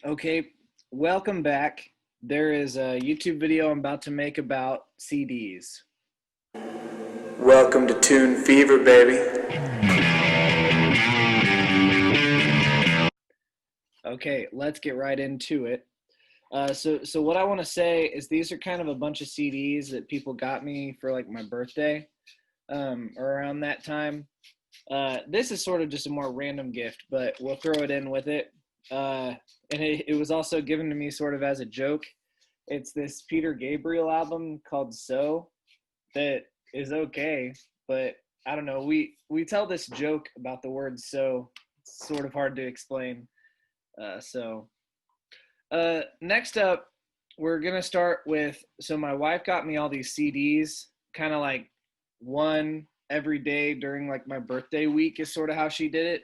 Okay, welcome back. There is a YouTube video I'm about to make about CDs. Welcome to Tune Fever, baby. Okay, let's get right into it. So what I want to say is these are kind of a bunch of CDs that people got me for like my birthday, or around that time. This is sort of just a more random gift, but we'll throw it in with it. And it was also given to me sort of as a joke. It's this Peter Gabriel album called So that is okay, but I don't know. We tell this joke about the word so. It's sort of hard to explain. Next up, we're gonna start with. So my wife got me all these CDs, kind of like one every day during like my birthday week is sort of how she did it,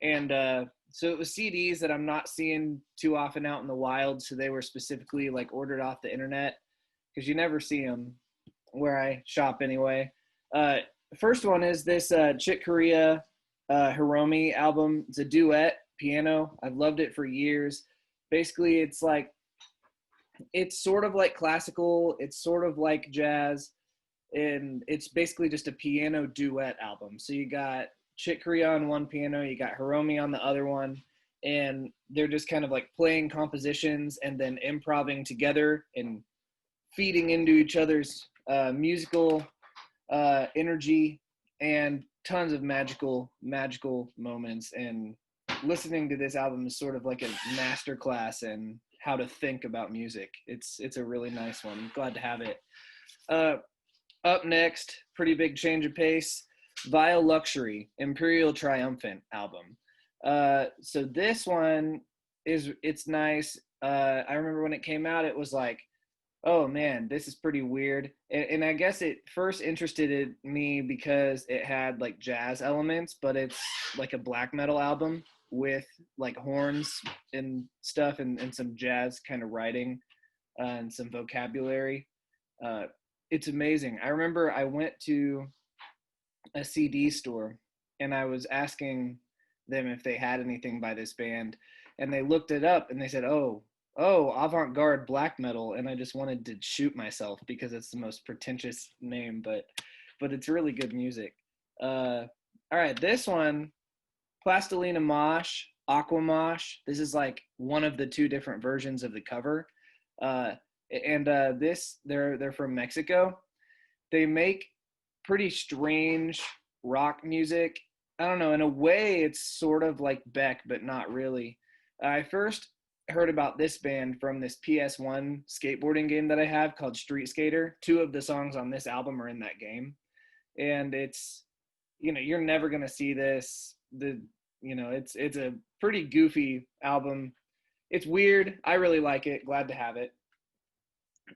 and so it was CDs that I'm not seeing too often out in the wild. So they were specifically like ordered off the internet because you never see them where I shop anyway. Uh, First one is this Chick Corea Hiromi album. It's a duet piano. I've loved it for years. Basically, it's sort of like classical. It's sort of like jazz, and it's basically just a piano duet album. So you got Chick Corea on one piano, you got Hiromi on the other one, and they're just kind of like playing compositions and then improvising together and feeding into each other's musical energy and tons of magical moments. And listening to this album is sort of like a master class in how to think about music. It's a really nice one. I'm glad to have it. Uh, Up next, pretty big change of pace. Vile Luxury Imperial Triumphant album. So this one it's nice. I remember when it came out, it was like, oh man, this is pretty weird. And I guess it first interested me because it had like jazz elements, but it's like a black metal album with like horns and stuff, and some jazz kind of writing, and some vocabulary. Uh, it's amazing. I remember I went to a CD store and I was asking them if they had anything by this band, and they looked it up and they said, "Oh, avant-garde black metal," and I just wanted to shoot myself because it's the most pretentious name, but it's really good music. All right, this one, Plastilina Mosh, Aqua Mosh. This is like one of the two different versions of the cover, uh, and this they're from Mexico. They make pretty strange rock music. I don't know. In a way, it's sort of like Beck, but not really. I first heard about this band from this PS1 skateboarding game that I have called Street Skater. Two of the songs on this album are in that game, and it's, you're never gonna see this. It's a pretty goofy album. It's weird. I really like it. Glad to have it.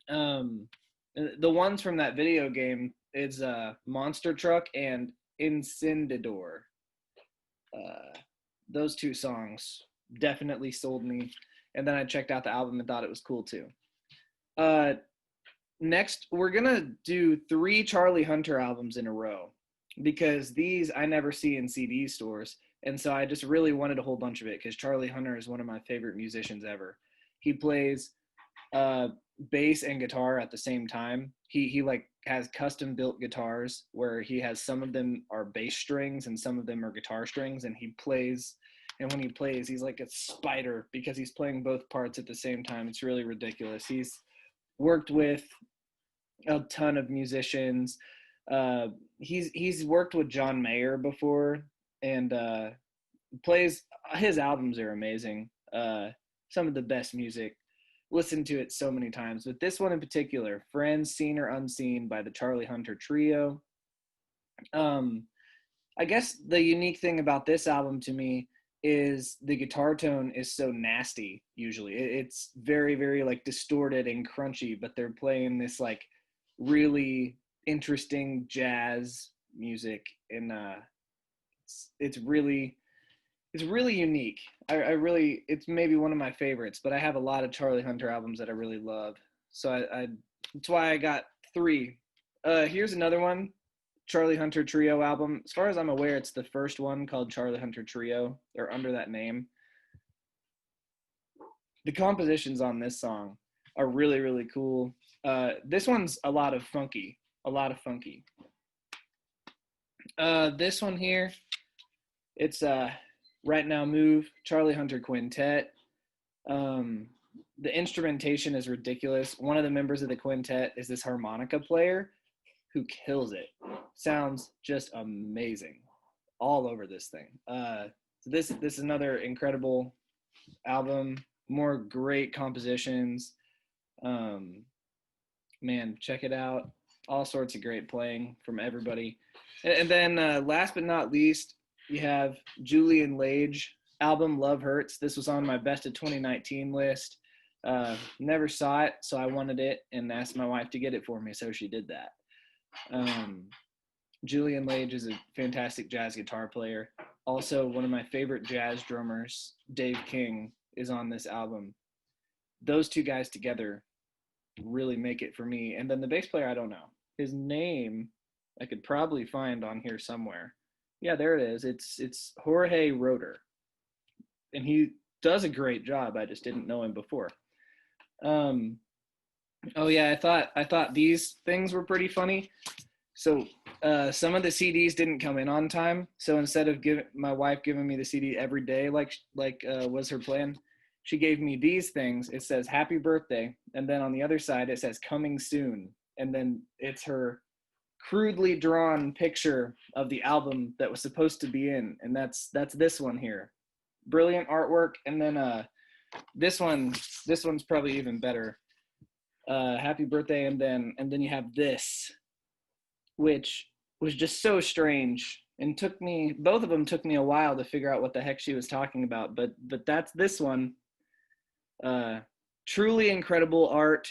Um, the ones from that video game is Monster Truck and Incendidor. Uh, those two songs definitely sold me, and then I checked out the album and thought it was cool too. Uh, Next, we're gonna do three Charlie Hunter albums in a row because these I never see in CD stores, and so I just really wanted a whole bunch of it because Charlie Hunter is one of my favorite musicians ever. He plays uh, bass and guitar at the same time. He like has custom built guitars where he has some of them are bass strings and some of them are guitar strings, and he plays. And when he plays, he's like a spider because he's playing both parts at the same time. It's really ridiculous. He's worked with a ton of musicians. He's worked with John Mayer before, and plays his albums are amazing. Some of the best music. Listened to it so many times, but this one in particular, "Friends Seen or Unseen" by the Charlie Hunter Trio. Um, I guess the unique thing about this album to me is the guitar tone is so nasty. Usually, it's very, very like distorted and crunchy, but they're playing this like really interesting jazz music, and it's really it's really unique. I really, it's maybe one of my favorites, but I have a lot of Charlie Hunter albums that I really love. So that's why I got three. Here's another one, Charlie Hunter Trio album. As far as I'm aware, it's the first one called Charlie Hunter Trio, or under that name. the compositions on this song are really, really cool. This one's a lot of funky, a lot of funky. This one here, it's Right Now Move, Charlie Hunter Quintet. The instrumentation is ridiculous. One of the members of the quintet is this harmonica player who kills it. Sounds just amazing all over this thing. So this is another incredible album. More great compositions. Man, check it out. All sorts of great playing from everybody. And then last but not least, you have Julian Lage album Love Hurts. This was on my best of 2019 list. Never saw it, so I wanted it and asked my wife to get it for me, so she did that. Julian Lage is a fantastic jazz guitar player. Also, one of my favorite jazz drummers, Dave King, is on this album. Those two guys together really make it for me. And then the bass player, I don't know. His name I could probably find on here somewhere. Yeah, there it is. It's Jorge Roeder. And he does a great job. I just didn't know him before. Oh yeah, I thought these things were pretty funny. So some of the CDs didn't come in on time. So instead of my wife giving me the CD every day, like was her plan, she gave me these things. It says "Happy Birthday," and then on the other side it says "Coming Soon," and then it's her crudely drawn picture of the album that was supposed to be in, and that's this one here. Brilliant artwork. And then this one's probably even better. Happy Birthday, and then you have this, which was just so strange and both of them took me a while to figure out what the heck she was talking about, but that's this one. Truly incredible art.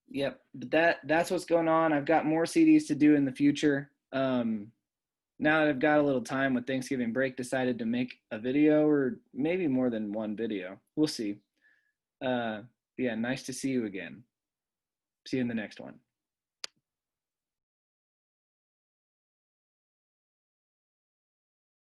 Yep, but that's what's going on. I've got more CDs to do in the future. Now that I've got a little time with Thanksgiving break, decided to make a video, or maybe more than one video. We'll see. Yeah, nice to see you again. See you in the next one.